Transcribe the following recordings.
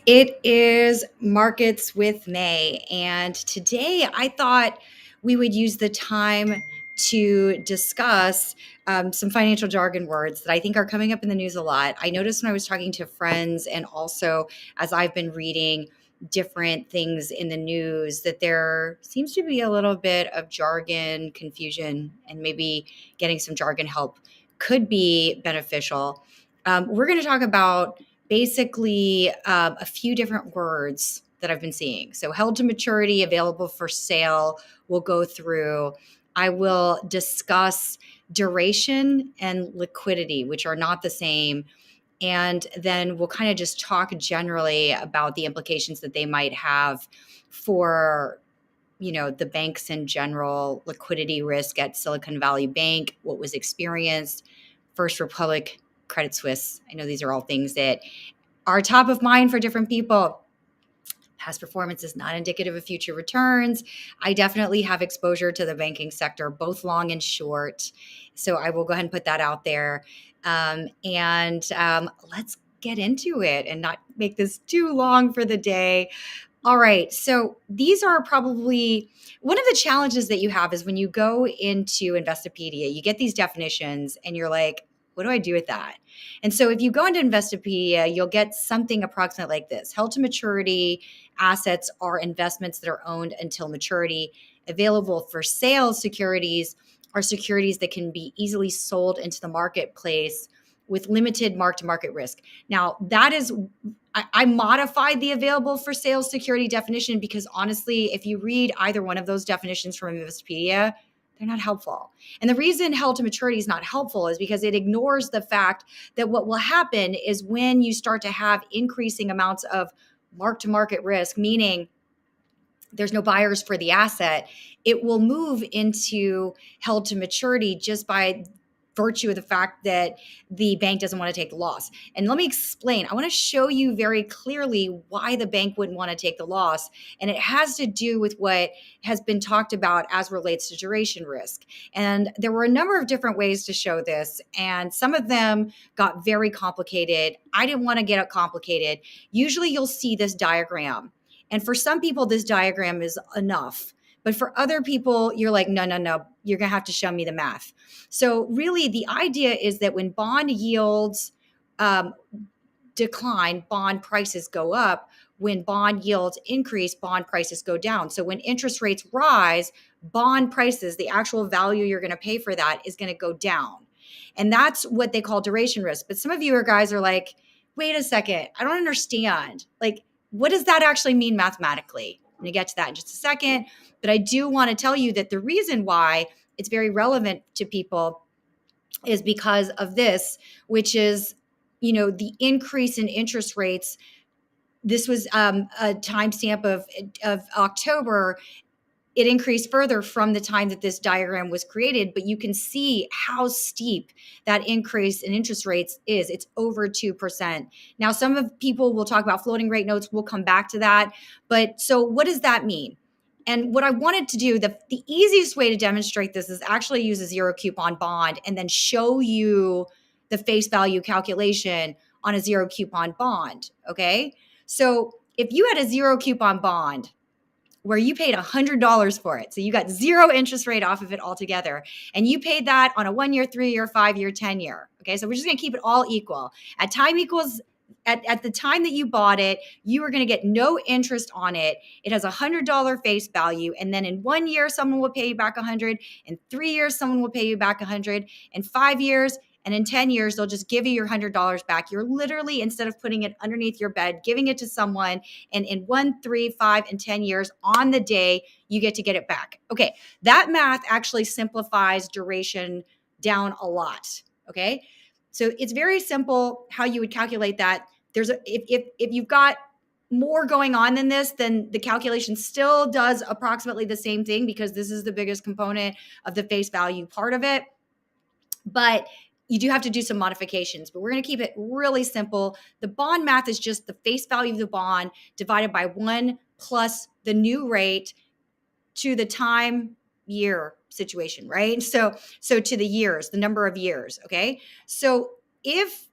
It is Markets with May, and today I thought we would use the time to discuss some financial jargon words that I think are coming up in the news a lot. I noticed when I was talking to friends, and also as I've been reading different things in the news, that there seems to be a little bit of jargon confusion, and maybe getting some jargon help could be beneficial. We're going to talk about basically a few different words that I've been seeing. So, held to maturity, available for sale, we'll go through. I will discuss duration and liquidity, which are not the same. And then we'll kind of just talk generally about the implications that they might have for the banks in general, liquidity risk at Silicon Valley Bank, what was experienced, First Republic, Credit Suisse. I know these are all things that are top of mind for different people. Past performance is not indicative of future returns. I definitely have exposure to the banking sector, both long and short. So I will go ahead and put that out there. And let's get into it and not make this too long for the day. All right. So these are probably one of the challenges that you have is when you go into Investopedia, you get these definitions and you're like, what do I do with that? And so if you go into Investopedia, you'll get something approximate like this. Held to maturity assets are investments that are owned until maturity. Available for sale securities are securities that can be easily sold into the marketplace with limited mark-to-market risk. Now, that is I modified the available for sale security definition because honestly, if you read either one of those definitions from Investopedia, they're not helpful. And the reason held to maturity is not helpful is because it ignores the fact that what will happen is when you start to have increasing amounts of mark to market risk, meaning there's no buyers for the asset, it will move into held to maturity just by virtue of the fact that the bank doesn't want to take the loss. And let me explain. I want to show you very clearly why the bank wouldn't want to take the loss. And it has to do with what has been talked about as relates to duration risk. And there were a number of different ways to show this, and some of them got very complicated. I didn't want to get it complicated. Usually you'll see this diagram. And for some people, this diagram is enough. But for other people, you're like, no, you're going to have to show me the math. So really, the idea is that when bond yields decline, bond prices go up. When bond yields increase, bond prices go down. So when interest rates rise, bond prices, the actual value you're going to pay for that is going to go down. And that's what they call duration risk. But some of you guys are like, wait a second, I don't understand. Like, what does that actually mean mathematically? I'm going to get to that in just a second. But I do want to tell you that the reason why it's very relevant to people is because of this, which is, the increase in interest rates. This was a timestamp of October. It increased further from the time that this diagram was created, but you can see how steep that increase in interest rates is. It's over 2%. Now, some of people will talk about floating rate notes. We'll come back to that. But so what does that mean? And what I wanted to do, the easiest way to demonstrate this is actually use a zero coupon bond and then show you the face value calculation on a zero coupon bond, okay? So if you had a zero coupon bond where you paid $100 for it, so you got zero interest rate off of it altogether, and you paid that on a 1 year, 3 year, 5 year, 10 year, okay? So we're just gonna keep it all equal. At the time that you bought it, you were going to get no interest on it. It has $100 face value. And then in 1 year, someone will pay you back 100. In 3 years, someone will pay you back 100. In 5 years, and in 10 years, they'll just give you your $100 back. You're literally, instead of putting it underneath your bed, giving it to someone. And in 1, 3, 5, and 10 years, on the day, you get to get it back. Okay, that math actually simplifies duration down a lot. Okay, so it's very simple how you would calculate that. If you've got more going on than this, then the calculation still does approximately the same thing because this is the biggest component of the face value part of it. But you do have to do some modifications, but we're going to keep it really simple. The bond math is just the face value of the bond divided by 1 plus the new rate to the time year situation, right? So to the years, the number of years, okay? So if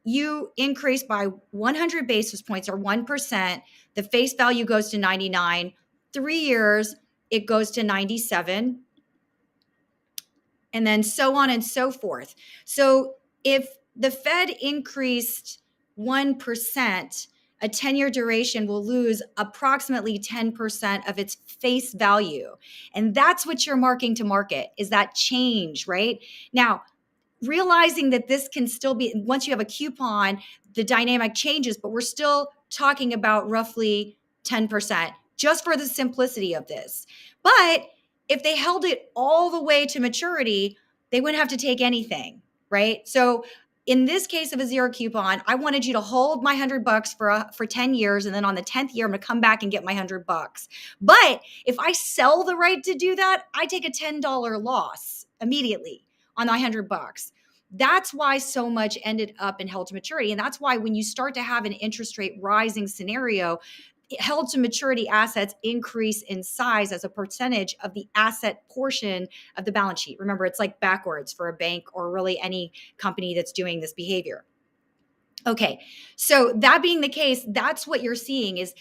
you increase by 100 basis points or 1%, the face value goes to 99. 3 years, it goes to 97, and then so on and so forth. So if the Fed increased 1%, a 10-year duration will lose approximately 10% of its face value. And that's what you're marking to market, is that change, right? Now, realizing that this can still be, once you have a coupon, the dynamic changes, but we're still talking about roughly 10%, just for the simplicity of this. But if they held it all the way to maturity, they wouldn't have to take anything, right? So in this case of a zero coupon, I wanted you to hold my $100 for 10 years, and then on the 10th year, I'm gonna come back and get my $100. But if I sell the right to do that, I take a $10 loss immediately on my $100. That's why so much ended up in held to maturity. And that's why when you start to have an interest rate rising scenario, held to maturity assets increase in size as a percentage of the asset portion of the balance sheet. Remember, it's like backwards for a bank or really any company that's doing this behavior. Okay, so that being the case, that's what you're seeing is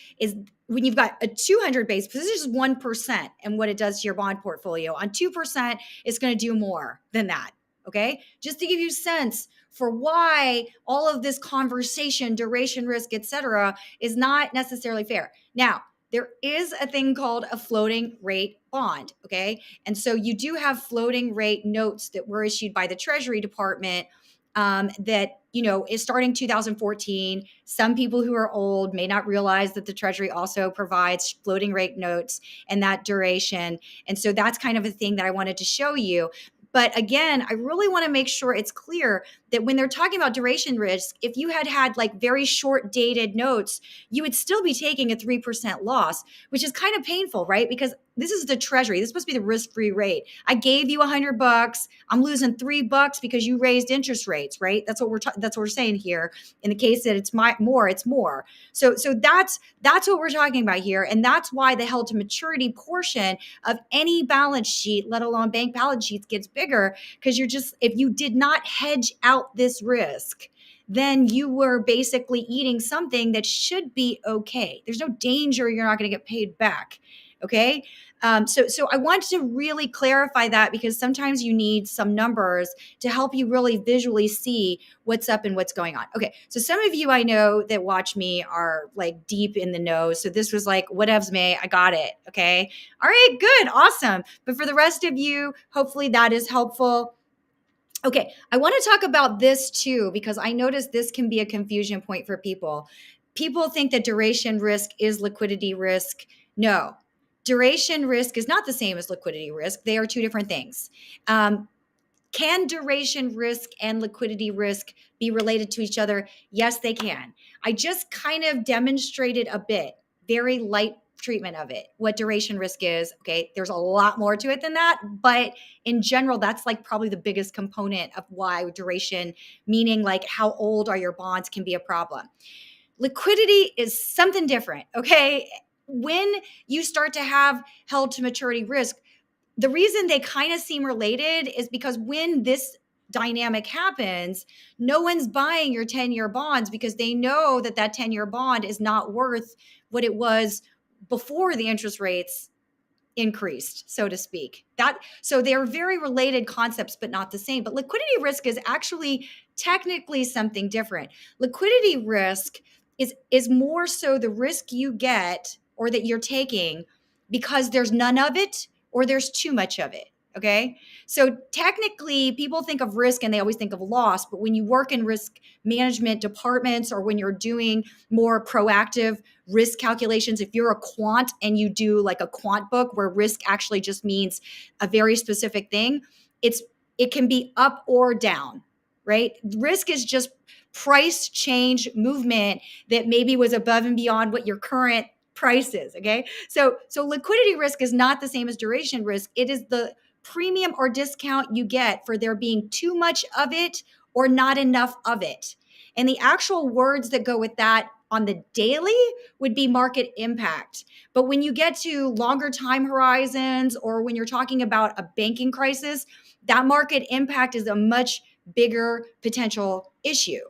when you've got a 200 base, because this is 1% and what it does to your bond portfolio. On 2%, it's going to do more than that. Okay, just to give you sense for why all of this conversation, duration risk, etc., is not necessarily fair. Now, there is a thing called a floating rate bond. Okay, and so you do have floating rate notes that were issued by the Treasury Department that is starting 2014. Some people who are old may not realize that the Treasury also provides floating rate notes and that duration. And so that's kind of a thing that I wanted to show you. But again, I really want to make sure it's clear that when they're talking about duration risk, if you had like very short dated notes, you would still be taking a 3% loss, which is kind of painful, right? Because this is the Treasury. This is supposed to be the risk-free rate. I gave you $100. I'm losing $3 because you raised interest rates, right? That's what we're saying here. In the case that it's more, it's more. So that's what we're talking about here, and that's why the held to maturity portion of any balance sheet, let alone bank balance sheets, gets bigger, because if you did not hedge out this risk, then you were basically eating something that should be okay. There's no danger you're not going to get paid back. Okay. So I want to really clarify that, because sometimes you need some numbers to help you really visually see what's up and what's going on. Okay. So some of you I know that watch me are like deep in the know. So this was like, whatevs may, I got it. Okay. All right, good. Awesome. But for the rest of you, hopefully that is helpful. Okay. I want to talk about this too, because I noticed this can be a confusion point for people. People think that duration risk is liquidity risk. No. Duration risk is not the same as liquidity risk. They are two different things. Can duration risk and liquidity risk be related to each other? Yes, they can. I just kind of demonstrated a bit, very light treatment of it, what duration risk is. Okay, there's a lot more to it than that, but in general, that's like probably the biggest component of why duration, meaning like how old are your bonds, can be a problem. Liquidity is something different, okay? When you start to have held to maturity risk, the reason they kind of seem related is because when this dynamic happens, no one's buying your 10-year bonds, because they know that 10-year bond is not worth what it was before the interest rates increased, so to speak. So they're very related concepts, but not the same. But liquidity risk is actually technically something different. Liquidity risk is more so the risk you get or that you're taking because there's none of it or there's too much of it. Okay. So technically, people think of risk and they always think of loss. But when you work in risk management departments, or when you're doing more proactive risk calculations, if you're a quant and you do like a quant book where risk actually just means a very specific thing, it can be up or down, right? Risk is just price change movement that maybe was above and beyond what your current price is. Okay. So liquidity risk is not the same as duration risk. It is the premium or discount you get for there being too much of it or not enough of it. And the actual words that go with that on the daily would be market impact. But when you get to longer time horizons, or when you're talking about a banking crisis, that market impact is a much bigger potential issue.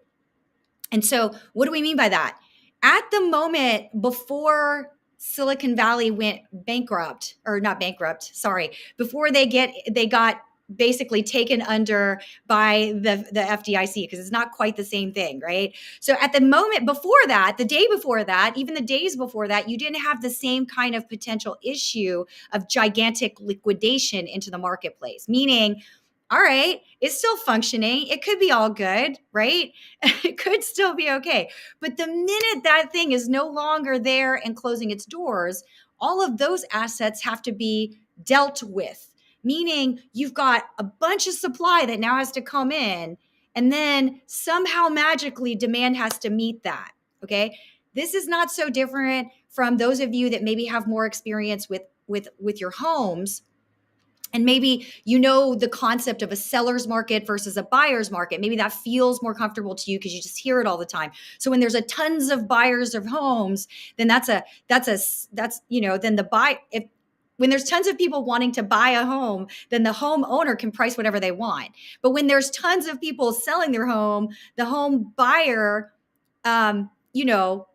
And so what do we mean by that? At the moment before Silicon Valley went bankrupt, or not bankrupt, sorry, before they got basically taken under by the FDIC, because it's not quite the same thing, right? So at the moment before that, the day before that, even the days before that, you didn't have the same kind of potential issue of gigantic liquidation into the marketplace, meaning, all right, it's still functioning. It could be all good, right? It could still be okay. But the minute that thing is no longer there and closing its doors, all of those assets have to be dealt with, meaning you've got a bunch of supply that now has to come in, and then somehow magically demand has to meet that. Okay. This is not so different from those of you that maybe have more experience with your homes, and maybe you know the concept of a seller's market versus a buyer's market. Maybe that feels more comfortable to you because you just hear it all the time. So when there's a tons of buyers of homes, then that's then the buy if when there's tons of people wanting to buy a home, then the homeowner can price whatever they want. But when there's tons of people selling their home, the home buyer, um, you know,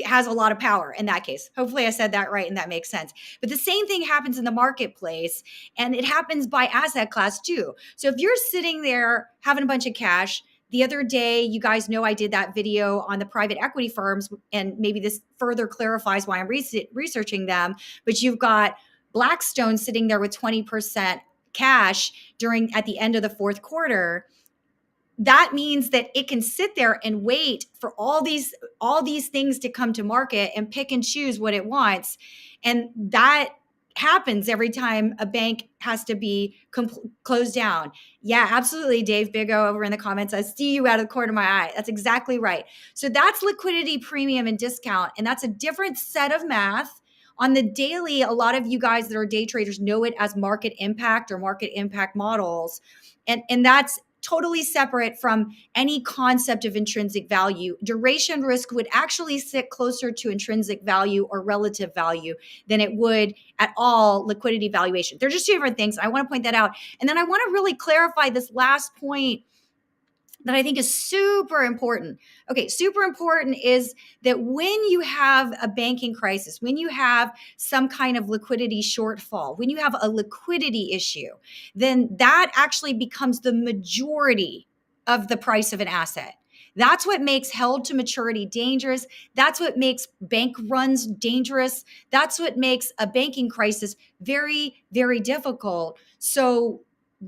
has a lot of power in that case. Hopefully I said that right and that makes sense. But the same thing happens in the marketplace, and it happens by asset class too. So if you're sitting there having a bunch of cash, the other day, you guys know I did that video on the private equity firms, and maybe this further clarifies why I'm researching them. But you've got Blackstone sitting there with 20% cash at the end of the fourth quarter. That means that it can sit there and wait for all these things to come to market and pick and choose what it wants. And that happens every time a bank has to be closed down. Yeah, absolutely. Dave Bigo over in the comments, I see you out of the corner of my eye. That's exactly right. So that's liquidity premium and discount. And that's a different set of math. On the daily, a lot of you guys that are day traders know it as market impact or market impact models. And that's totally separate from any concept of intrinsic value. Duration risk would actually sit closer to intrinsic value or relative value than it would at all liquidity valuation. They're just two different things. I want to point that out. And then I want to really clarify this last point that I think is super important. Okay, super important is that when you have a banking crisis, when you have some kind of liquidity shortfall, when you have a liquidity issue, then that actually becomes the majority of the price of an asset. That's what makes held to maturity dangerous. That's what makes bank runs dangerous. That's what makes a banking crisis very, very difficult. So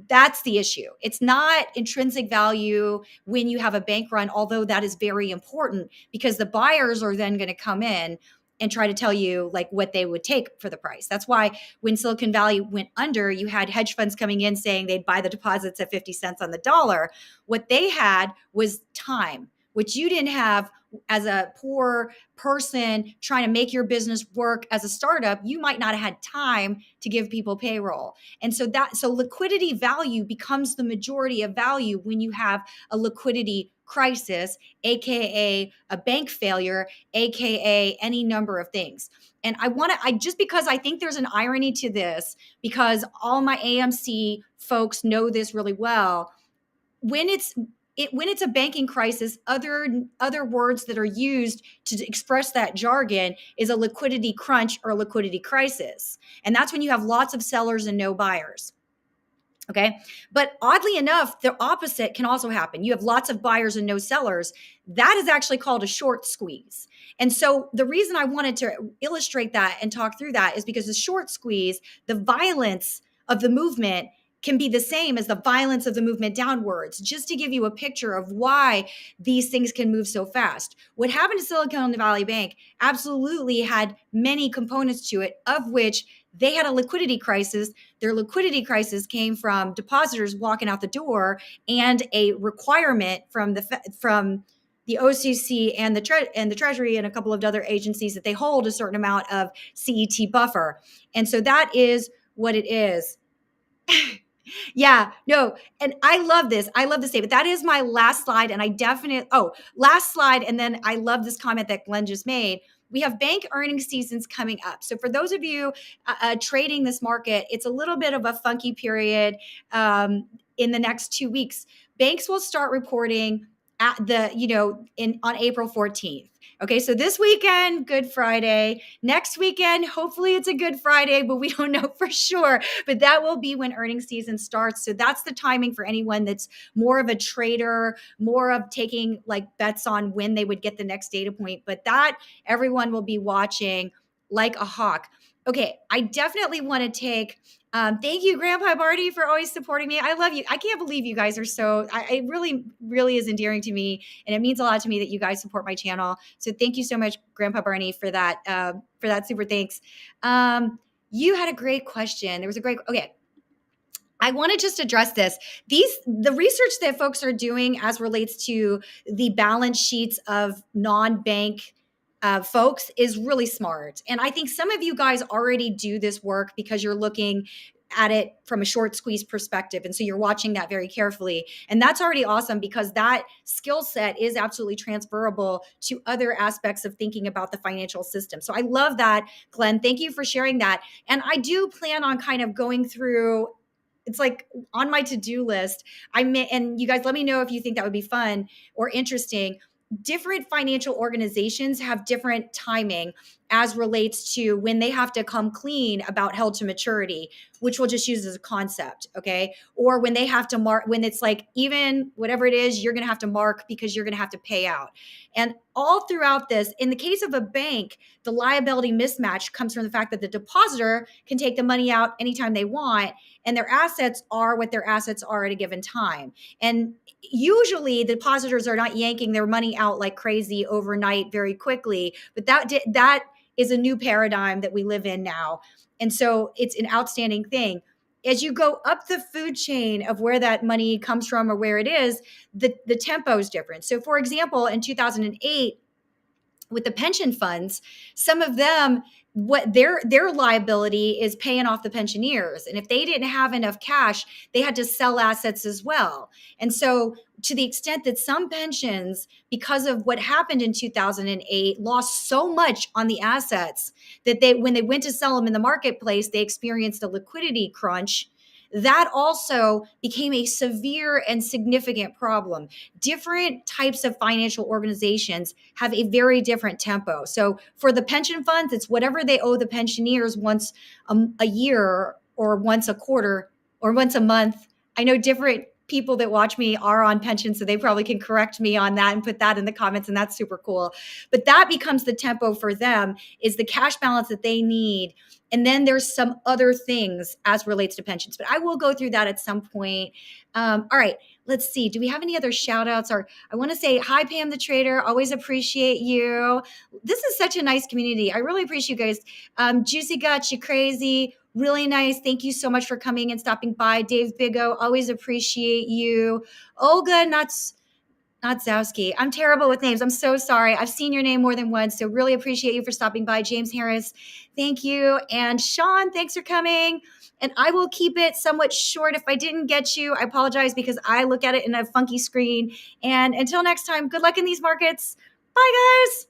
that's the issue. It's not intrinsic value when you have a bank run, although that is very important because the buyers are then going to come in and try to tell you like what they would take for the price. That's why when Silicon Valley went under, you had hedge funds coming in saying they'd buy the deposits at 50 cents on the dollar. What they had was time, which you didn't have as a poor person trying to make your business work as a startup. You might not have had time to give people payroll. And so liquidity value becomes the majority of value when you have a liquidity crisis, AKA a bank failure, AKA any number of things. And just because I think there's an irony to this, because all my AMC folks know this really well, when it's a banking crisis, other words that are used to express that jargon is a liquidity crunch or a liquidity crisis. And that's when you have lots of sellers and no buyers. Okay. But oddly enough, the opposite can also happen. You have lots of buyers and no sellers. That is actually called a short squeeze. And so the reason I wanted to illustrate that and talk through that is because the short squeeze, the violence of the movement can be the same as the violence of the movement downwards, just to give you a picture of why these things can move so fast. What happened to Silicon Valley Bank absolutely had many components to it, of which they had a liquidity crisis. Their liquidity crisis came from depositors walking out the door and a requirement from the OCC and the Treasury and a couple of other agencies that they hold a certain amount of CET buffer. And so that is what it is. Yeah, no. And I love this. I love this statement. That is my last slide. And last slide. And then I love this comment that Glenn just made. We have bank earnings seasons coming up. So for those of you trading this market, it's a little bit of a funky period in the next 2 weeks. Banks will start reporting at the, on April 14th. Okay, so this weekend, Good Friday. Next weekend, hopefully it's a Good Friday, but we don't know for sure. But that will be when earnings season starts. So that's the timing for anyone that's more of a trader, more of taking like bets on when they would get the next data point. But that everyone will be watching like a hawk. Okay, I definitely want to take thank you, Grandpa Barty, for always supporting me. I love you. I can't believe you guys are so, it really, really is endearing to me. And it means a lot to me that you guys support my channel. So thank you so much, Grandpa Barney, for that super thanks. You had a great question. There was a great, okay. I want to just address this. The research that folks are doing as relates to the balance sheets of non-bank folks is really smart. And I think some of you guys already do this work because you're looking at it from a short squeeze perspective. And so you're watching that very carefully. And that's already awesome because that skill set is absolutely transferable to other aspects of thinking about the financial system. So I love that, Glenn. Thank you for sharing that. And I do plan on kind of going through, it's like on my to-do list. And you guys let me know if you think that would be fun or interesting. Different financial organizations have different timing as relates to when they have to come clean about held to maturity, which we'll just use as a concept, okay? Or when they have to mark, when it's like even whatever it is, you're going to have to mark because you're going to have to pay out. And all throughout this, in the case of a bank, the liability mismatch comes from the fact that the depositor can take the money out anytime they want, and their assets are what their assets are at a given time. And usually the depositors are not yanking their money out like crazy overnight very quickly, but that is a new paradigm that we live in now. And so it's an outstanding thing. As you go up the food chain of where that money comes from or where it is, the tempo is different. So for example, in 2008, with the pension funds, some of them, what their liability is paying off the pensioners. And if they didn't have enough cash, they had to sell assets as well. And so to the extent that some pensions, because of what happened in 2008, lost so much on the assets that when they went to sell them in the marketplace, they experienced a liquidity crunch. That also became a severe and significant problem. Different types of financial organizations have a very different tempo. So for the pension funds, it's whatever they owe the pensioners once a year or once a quarter or once a month. I know different people that watch me are on pension, so they probably can correct me on that and put that in the comments, and that's super cool. But that becomes the tempo for them, is the cash balance that they need. And then there's some other things as relates to pensions, but I will go through that at some point. All right, let's see. Do we have any other shout outs? Or I want to say hi, Pam the Trader. Always appreciate you. This is such a nice community. I really appreciate you guys. Juicy Guts, you crazy. Really nice. Thank you so much for coming and stopping by. Dave Bigo, always appreciate you. Olga Notzowski. I'm terrible with names. I'm so sorry. I've seen your name more than once, so really appreciate you for stopping by. James Harris, thank you. And Sean, thanks for coming. And I will keep it somewhat short. If I didn't get you, I apologize because I look at it in a funky screen. And until next time, good luck in these markets. Bye, guys.